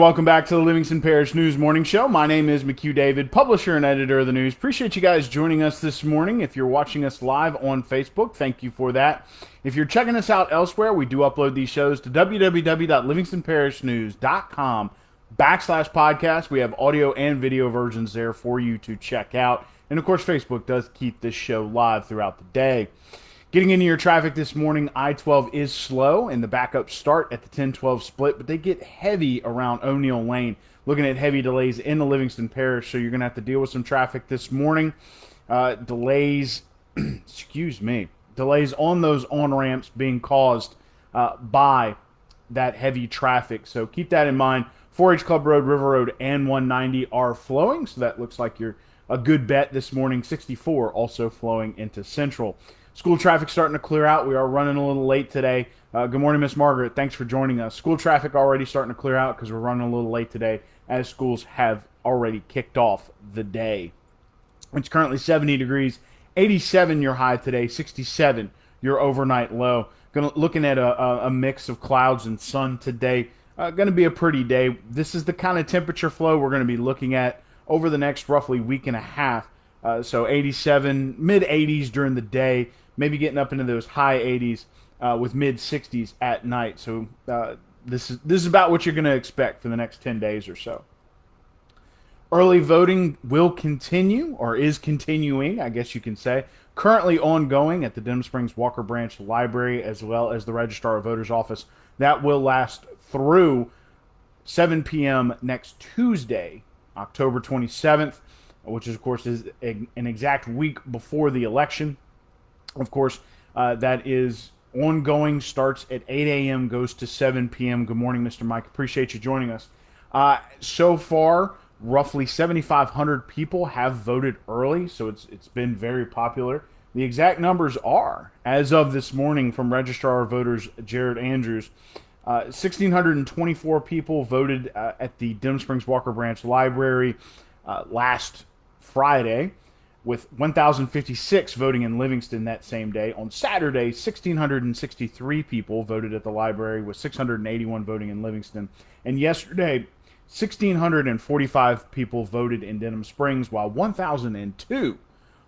Welcome back to the Livingston Parish News Morning Show. My name is McHugh David, publisher and editor of the news. Appreciate you guys joining us this morning. If you're watching us live on Facebook, thank you for that. If you're checking us out elsewhere, we do upload these shows to www.livingstonparishnews.com/podcast. We have audio and video versions there for you to check out. And of course, Facebook does keep this show live throughout the day. Getting into your traffic this morning, I-12 is slow, and the backups start at the 10-12 split, but they get heavy around O'Neill Lane. Looking at heavy delays in the Livingston Parish, so you're going to have to deal with some traffic this morning. Delays, delays on those on-ramps being caused by that heavy traffic. So keep that in mind. 4-H Club Road, River Road, and 190 are flowing, so that looks like you're a good bet this morning. 64 also flowing into Central. School traffic starting to clear out. We are running a little late today. Good morning, Miss Margaret. Thanks for joining us. School traffic already starting to clear out because we're running a little late today as schools have already kicked off the day. It's currently 70 degrees, 87 your high today, 67 your overnight low. Looking at a mix of clouds and sun today. Going to be a pretty day. This is the kind of temperature flow we're going to be looking at over the next roughly week and a half. So 87, mid-80s during the day, maybe getting up into those high 80s with mid-60s at night. So this is about what you're going to expect for the next 10 days or so. Early voting will continue, or is continuing, I guess you can say. Currently ongoing at the Denham Springs Walker Branch Library as well as the Registrar of Voters office. That will last through 7 p.m. next Tuesday, October 27th. Which is, of course, is an exact week before the election. Of course, that is ongoing, starts at 8 a.m., goes to 7 p.m. Good morning, Mr. Mike. Appreciate you joining us. So far, roughly 7,500 people have voted early, so it's been very popular. The exact numbers are, as of this morning from Registrar of Voters Jared Andrews, 1,624 people voted at the Denham Springs Walker Branch Library last Friday, with 1,056 voting in Livingston that same day. On Saturday, 1,663 people voted at the library, with 681 voting in Livingston. And yesterday, 1,645 people voted in Denham Springs, while 1,002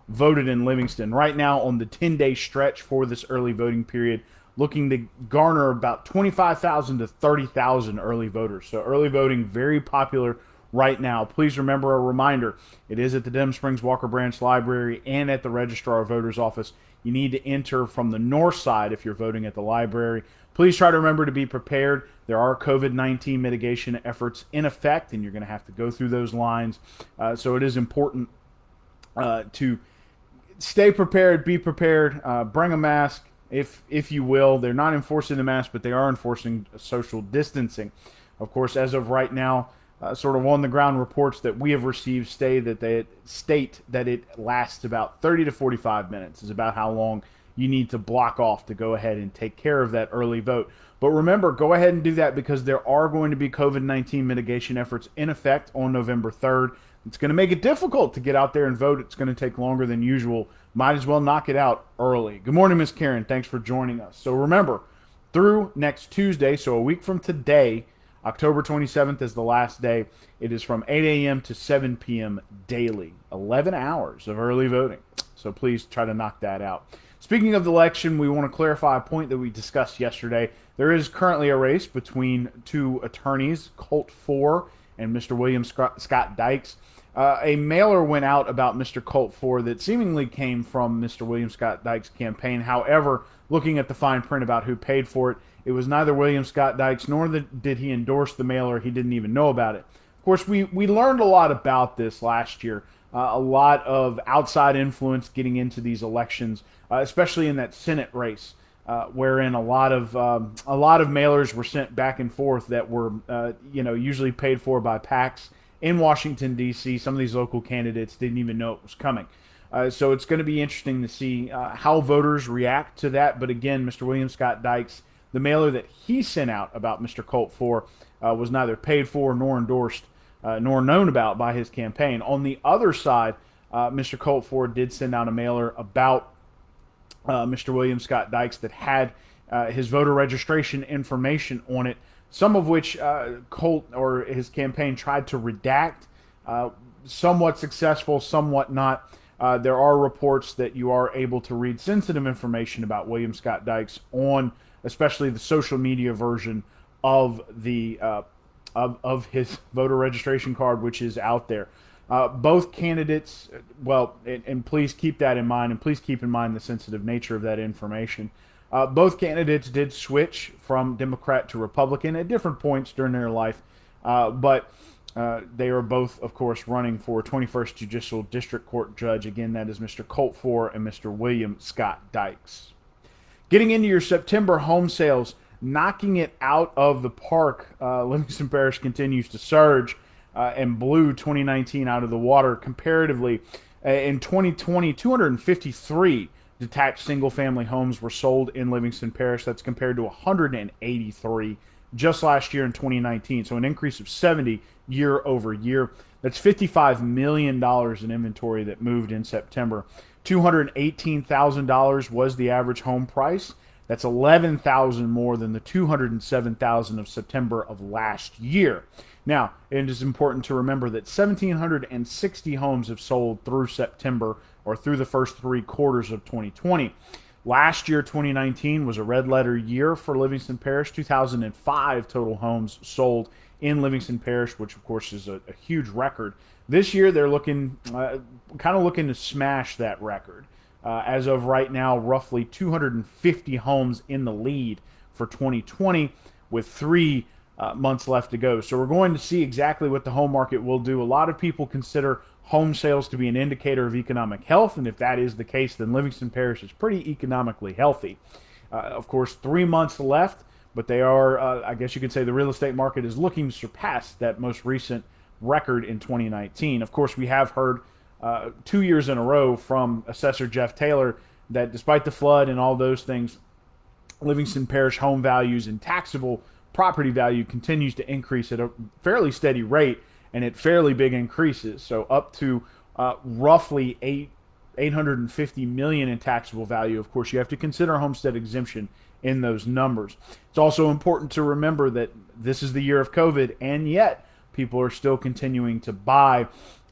voted in Livingston. Right now, on the 10-day stretch for this early voting period, looking to garner about 25,000 to 30,000 early voters. So early voting, very popular right now. Please remember a reminder, it is at the Denham Springs Walker Branch Library and at the Registrar of Voters office. You need to enter from the north side if you're voting at the library. Please try to remember to be prepared. There are COVID-19 mitigation efforts in effect, and you're going to have to go through those lines. So it is important to stay prepared, be prepared, bring a mask if you will. They're not enforcing the mask, but they are enforcing social distancing. Of course, as of right now, sort of on-the-ground reports that we have received state that it lasts about 30 to 45 minutes is about how long you need to block off to go ahead and take care of that early vote. But remember, go ahead and do that because there are going to be COVID-19 mitigation efforts in effect on November 3rd. It's going to make it difficult to get out there and vote. It's going to take longer than usual. Might as well knock it out early. Good morning, Miss Karen. Thanks for joining us. So remember, through next Tuesday, so a week from today, October 27th is the last day. It is from 8 a.m. to 7 p.m. daily. 11 hours of early voting. So please try to knock that out. Speaking of the election, we want to clarify a point that we discussed yesterday. There is currently a race between two attorneys, Colt Four and Mr. William Scott Dykes. A mailer went out about Mr. Colt Four that seemingly came from Mr. William Scott Dykes' campaign. However, looking at the fine print about who paid for it, it was neither William Scott Dykes nor did he endorse the mailer. He didn't even know about it. Of course, we learned a lot about this last year. A lot of outside influence getting into these elections, especially in that Senate race, wherein a lot of mailers were sent back and forth that were usually paid for by PACs in Washington, D.C. Some of these local candidates didn't even know it was coming. So it's going to be interesting to see how voters react to that. But again, Mr. William Scott Dykes, the mailer that he sent out about Mr. Colt Four was neither paid for nor endorsed nor known about by his campaign. On the other side, Mr. Colt Four did send out a mailer about Mr. William Scott Dykes that had his voter registration information on it. some of which Colt or his campaign tried to redact, somewhat successful, somewhat not. There are reports that you are able to read sensitive information about William Scott Dykes on, especially the social media version of the of his voter registration card, which is out there. Both candidates, well, and please keep that in mind, and please keep in mind the sensitive nature of that information. Both candidates did switch from Democrat to Republican at different points during their life, but they are both, of course, running for 21st Judicial District Court Judge. Again, that is Mr. Colt Four and Mr. William Scott Dykes. Getting into your September home sales, knocking it out of the park, Livingston Parish continues to surge and blew 2019 out of the water comparatively. In 2020, 253 detached single-family homes were sold in Livingston Parish. That's compared to 183 just last year in 2019, so an increase of 70 year over year. That's $55 million in inventory that moved in September. $218,000 was the average home price. That's $11,000 more than the $207,000 of September of last year. Now, it is important to remember that 1,760 homes have sold through September, or through the first 3 quarters of 2020. Last year, 2019, was a red letter year for Livingston Parish. 2,005 total homes sold in Livingston Parish, which of course is a huge record. This year, they're looking to smash that record. As of right now, roughly 250 homes in the lead for 2020, with 3 months left to go. So we're going to see exactly what the home market will do. A lot of people consider home sales to be an indicator of economic health, and if that is the case, then Livingston Parish is pretty economically healthy. Of course, 3 months left, but they are, I guess you could say, the real estate market is looking to surpass that most recent record in 2019. Of course, we have heard 2 years in a row from Assessor Jeff Taylor that despite the flood and all those things, Livingston Parish home values and taxable property value continues to increase at a fairly steady rate and at fairly big increases. So up to roughly $850 million in taxable value. Of course, you have to consider homestead exemption in those numbers. It's also important to remember that this is the year of COVID, and yet people are still continuing to buy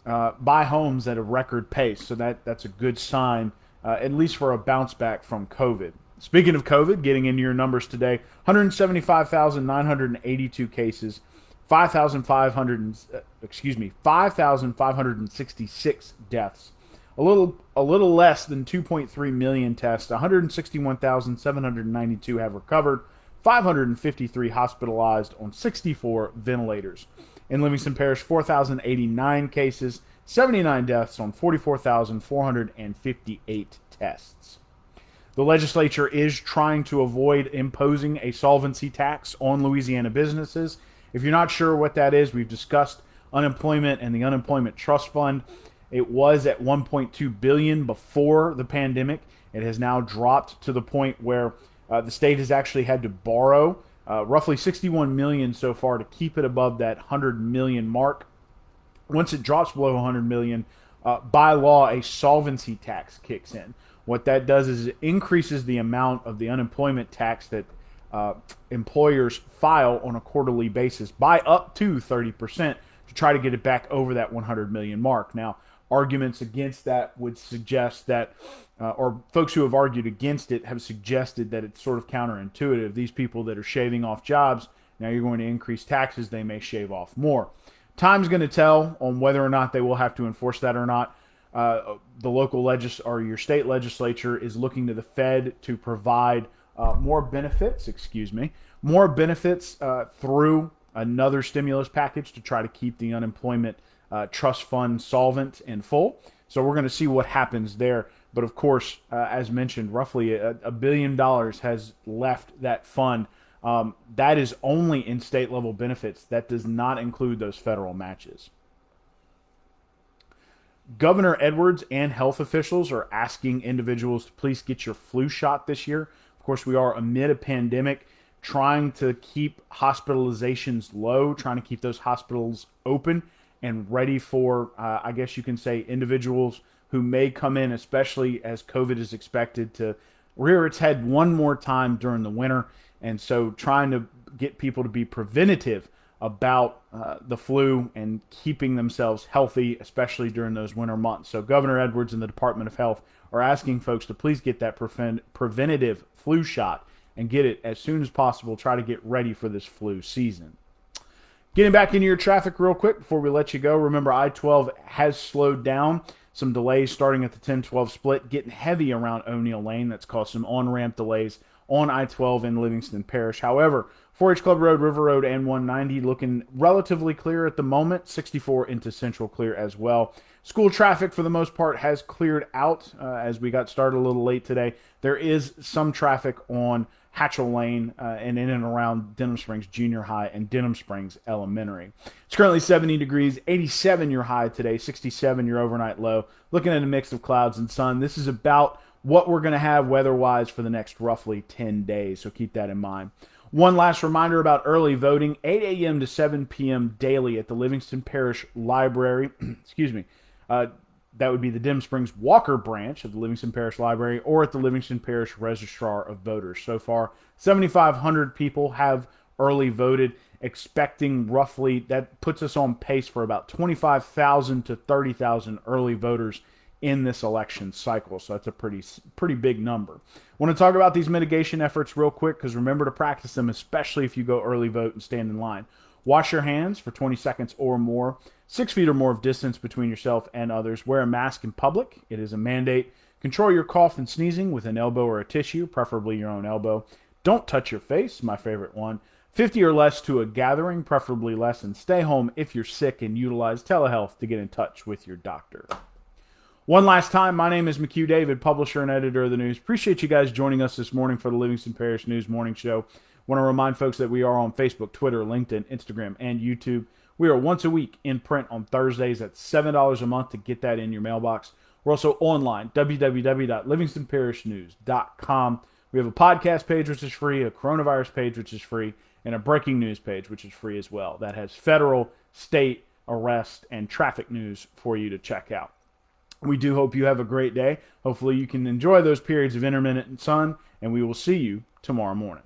homes at a record pace. So that's a good sign, at least for a bounce back from COVID. Speaking of COVID, getting into your numbers today, 175,982 cases, 5,566 deaths. A little less than 2.3 million tests. 161,792 have recovered. 553 hospitalized on 64 ventilators. In Livingston Parish, 4,089 cases, 79 deaths on 44,458 tests. The legislature is trying to avoid imposing a solvency tax on Louisiana businesses. If you're not sure what that is, we've discussed unemployment and the Unemployment Trust Fund. It was at $1.2 billion before the pandemic. It has now dropped to the point where the state has actually had to borrow roughly $61 million so far to keep it above that $100 million mark. Once it drops below $100 million, by law, a solvency tax kicks in. What that does is it increases the amount of the unemployment tax that employers file on a quarterly basis by up to 30% to try to get it back over that 100 million mark. Now, arguments against that would suggest that, or folks who have argued against it have suggested that it's sort of counterintuitive. These people that are shaving off jobs, now you're going to increase taxes, they may shave off more. Time's going to tell on whether or not they will have to enforce that or not. The local or your state legislature is looking to the Fed to provide more benefits through another stimulus package to try to keep the unemployment trust fund solvent and full. So we're going to see what happens there. But of course, as mentioned, roughly $1 billion has left that fund. That is only in state level benefits. That does not include those federal matches. Governor Edwards and health officials are asking individuals to please get your flu shot this year. Of course, we are amid a pandemic, trying to keep hospitalizations low, trying to keep those hospitals open and ready for, I guess you can say, individuals who may come in, especially as COVID is expected to rear its head one more time during the winter. And so trying to get people to be preventative about the flu and keeping themselves healthy, especially during those winter months. So Governor Edwards and the Department of Health are asking folks to please get that preventative flu shot and get it as soon as possible. Try to get ready for this flu season. Getting back into your traffic real quick before we let you go. Remember, I-12 has slowed down. Some delays starting at the 10-12 split, getting heavy around O'Neill Lane. That's caused some on-ramp delays on I-12 in Livingston Parish. However, 4H Club Road, River Road, and 190 looking relatively clear at the moment. 64 into Central clear as well. School traffic, for the most part, has cleared out as we got started a little late today. There is some traffic on Hatchell Lane and in and around Denham Springs Junior High and Denham Springs Elementary. It's currently 70 degrees, 87 your high today, 67 your overnight low. Looking at a mix of clouds and sun. This is about what we're going to have weather-wise for the next roughly 10 days, so keep that in mind. One last reminder about early voting, 8 a.m. to 7 p.m. daily at the Livingston Parish Library. Excuse me. That would be the Denham Springs Walker branch of the Livingston Parish Library or at the Livingston Parish Registrar of Voters. So far, 7,500 people have early voted, expecting roughly, that puts us on pace for about 25,000 to 30,000 early voters in this election cycle. So that's a pretty big number. I want to talk about these mitigation efforts real quick because remember to practice them, especially if you go early vote and stand in line. Wash your hands for 20 seconds or more. 6 feet or more of distance between yourself and others. Wear a mask in public. It is a mandate. Control your cough and sneezing with an elbow or a tissue, preferably your own elbow. Don't touch your face, my favorite one. 50 or less to a gathering, preferably less, and stay home if you're sick and utilize telehealth to get in touch with your doctor. One last time, my name is McHugh David, publisher and editor of the news. Appreciate you guys joining us this morning for the Livingston Parish News Morning Show. Want to remind folks that we are on Facebook, Twitter, LinkedIn, Instagram, and YouTube. We are once a week in print on Thursdays at $7 a month to get that in your mailbox. We're also online, www.livingstonparishnews.com. We have a podcast page, which is free, a coronavirus page, which is free, and a breaking news page, which is free as well. That has federal, state, arrest, and traffic news for you to check out. We do hope you have a great day. Hopefully you can enjoy those periods of intermittent sun, and we will see you tomorrow morning.